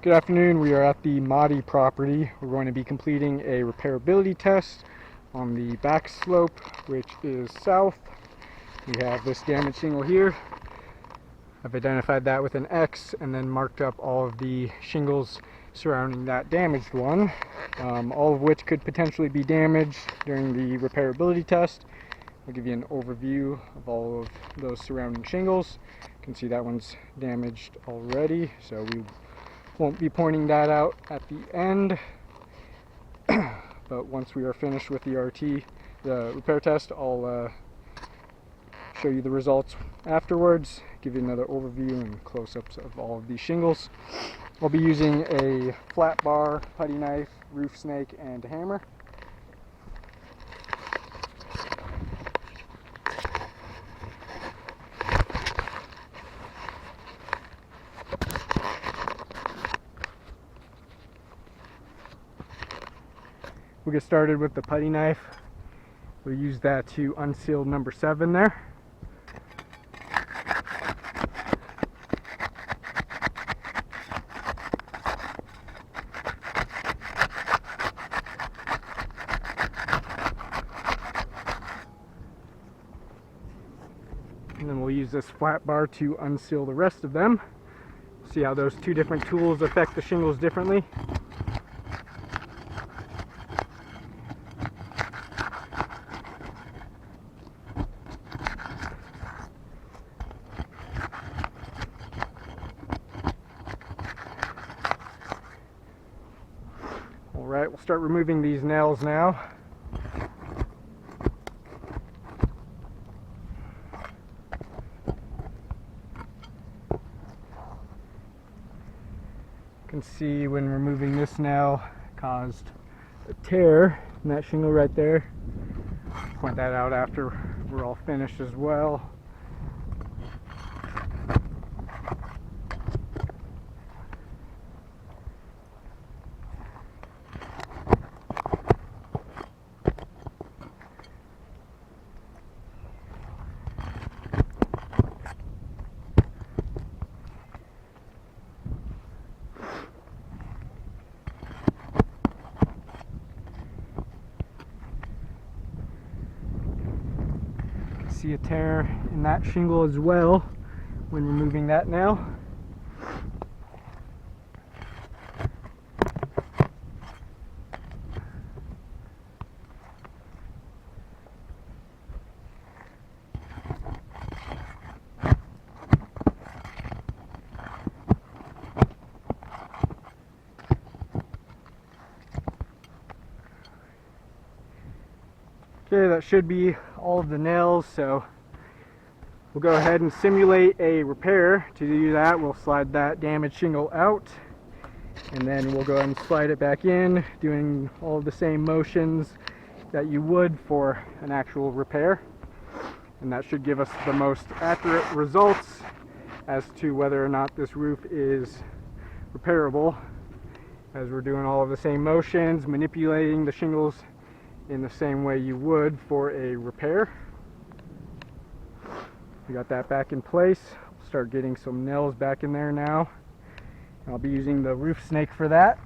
Good afternoon. We are at the Mahdi property. We're going to be completing a repairability test on the back slope, which is south. We have this damaged shingle here. I've identified that with an X and then marked up all of the shingles surrounding that damaged one, all of which could potentially be damaged during the repairability test. I'll give you an overview of all of those surrounding shingles. You can see that one's damaged already, so we won't be pointing that out at the end. But once we are finished with the repair test, I'll show you the results afterwards, give you another overview and close-ups of all of these shingles. I'll be using a flat bar, putty knife, roof snake, and a hammer. We'll get started with the putty knife. We'll use that to unseal number 7 there. And then we'll use this flat bar to unseal the rest of them. See how those two different tools affect the shingles differently. Alright, we'll start removing these nails now. You can see when removing this nail caused a tear in that shingle right there. Point that out after we're all finished as well. See a tear in that shingle as well when removing that nail. Okay, that should be all of the nails, so we'll go ahead and simulate a repair. To do that, we'll slide that damaged shingle out, and then we'll go ahead and slide it back in, doing all of the same motions that you would for an actual repair. And that should give us the most accurate results as to whether or not this roof is repairable, as we're doing all of the same motions, manipulating the shingles in the same way you would for a repair. We got that back in place. We'll start getting some nails back in there now. I'll be using the roof snake for that.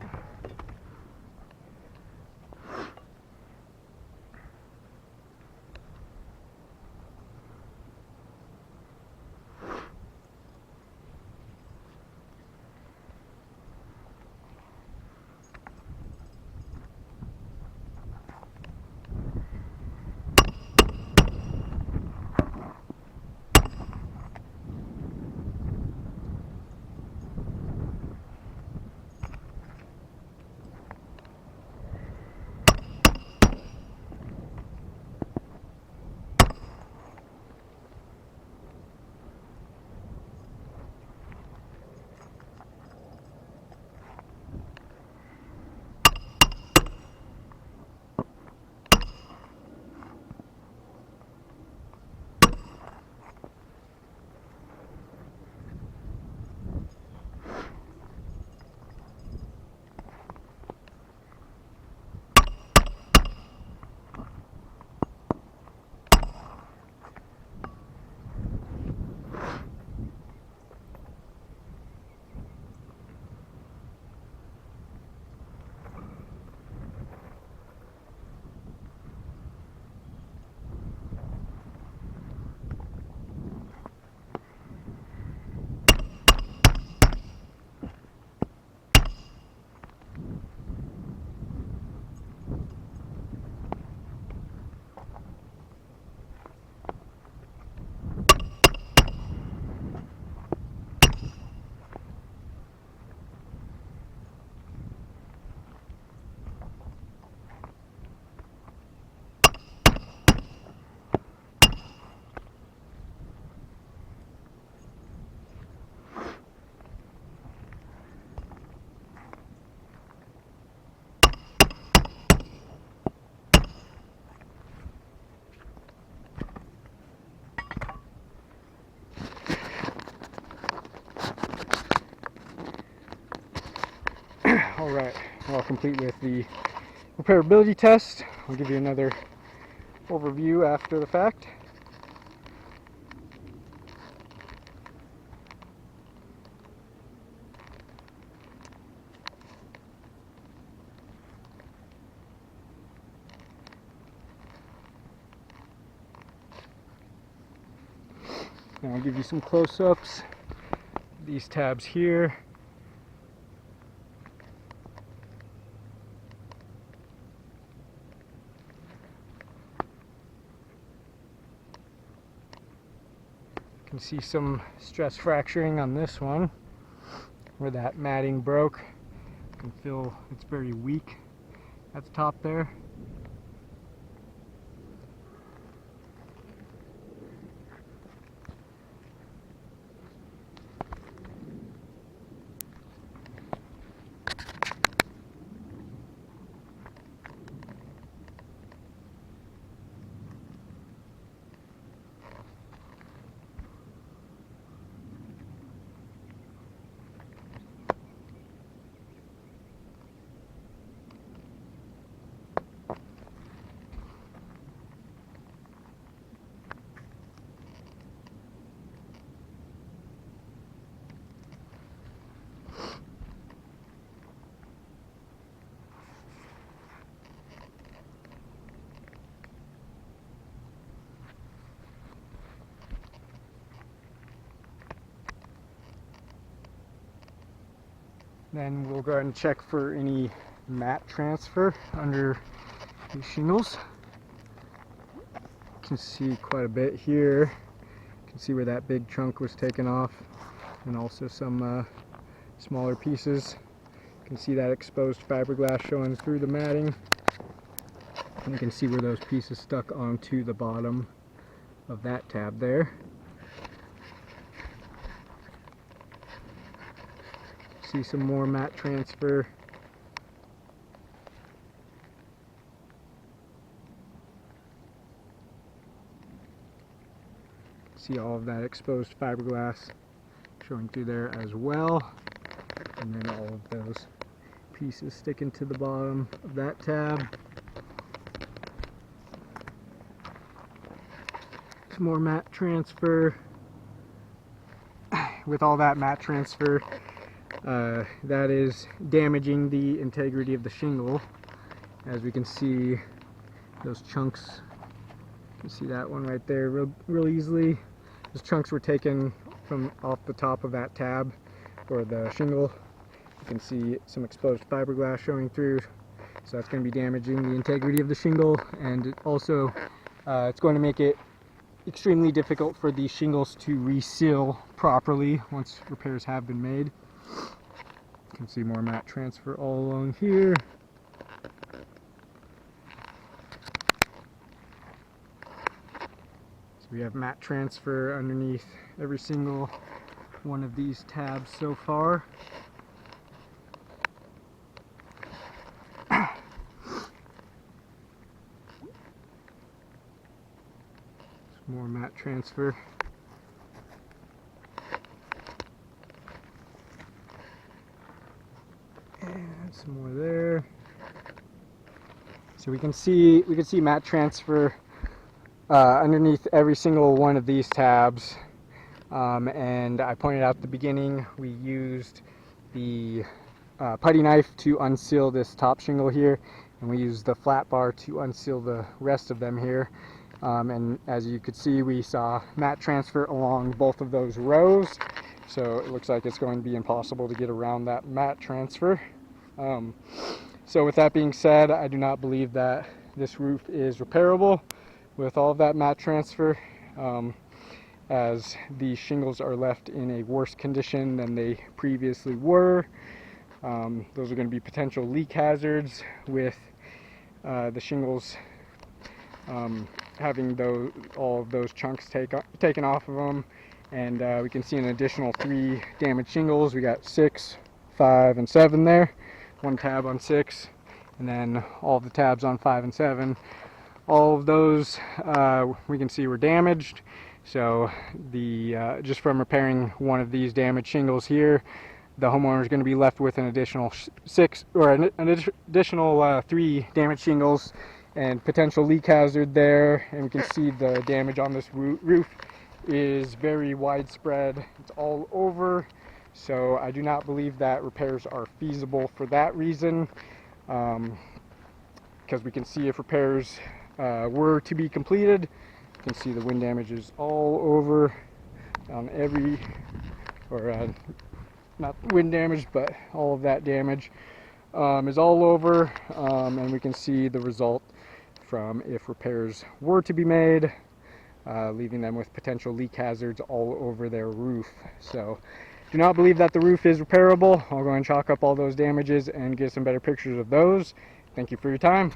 Alright, well, complete with the repairability test. I'll give you another overview after the fact. Now I'll give you some close-ups. These tabs here. You can see some stress fracturing on this one where that matting broke. You can feel it's very weak at the top there. Then we'll go ahead and check for any mat transfer under these shingles. You can see quite a bit here. You can see where that big chunk was taken off, and also some smaller pieces. You can see that exposed fiberglass showing through the matting. And you can see where those pieces stuck onto the bottom of that tab there. See some more mat transfer. See all of that exposed fiberglass showing through there as well. And then all of those pieces sticking to the bottom of that tab. Some more mat transfer. With all that mat transfer, that is damaging the integrity of the shingle. As we can see, those chunks, you can see that one right there real easily. Those chunks were taken from off the top of that tab, or the shingle. You can see some exposed fiberglass showing through, so that's going to be damaging the integrity of the shingle, and also it's going to make it extremely difficult for these shingles to reseal properly once repairs have been made. You can see more mat transfer all along here. So we have mat transfer underneath every single one of these tabs so far. More mat transfer. And some more there. So we can see mat transfer underneath every single one of these tabs. And I pointed out at the beginning, we used the putty knife to unseal this top shingle here, and we used the flat bar to unseal the rest of them here. And as you could see, we saw mat transfer along both of those rows, so it looks like it's going to be impossible to get around that mat transfer. So with that being said, I do not believe that this roof is repairable with all of that mat transfer, as the shingles are left in a worse condition than they previously were. Those are going to be potential leak hazards with the shingles having all of those chunks taken off of them. And we can see an additional 3 damaged shingles. We got 6, 5, and 7 there. One tab on 6, and then all of the tabs on 5 and 7. All of those we can see were damaged. So just from repairing one of these damaged shingles here, the homeowner is going to be left with an additional 6 or an additional 3 damaged shingles and potential leak hazard there. And we can see the damage on this roof is very widespread. It's all over. So I do not believe that repairs are feasible for that reason, because we can see if repairs were to be completed, you can see the wind damage is all over on every, or not wind damage, but all of that damage is all over, and we can see the result from if repairs were to be made, leaving them with potential leak hazards all over their roof. So do not believe that the roof is repairable. I'll go and chalk up all those damages and get some better pictures of those. Thank you for your time.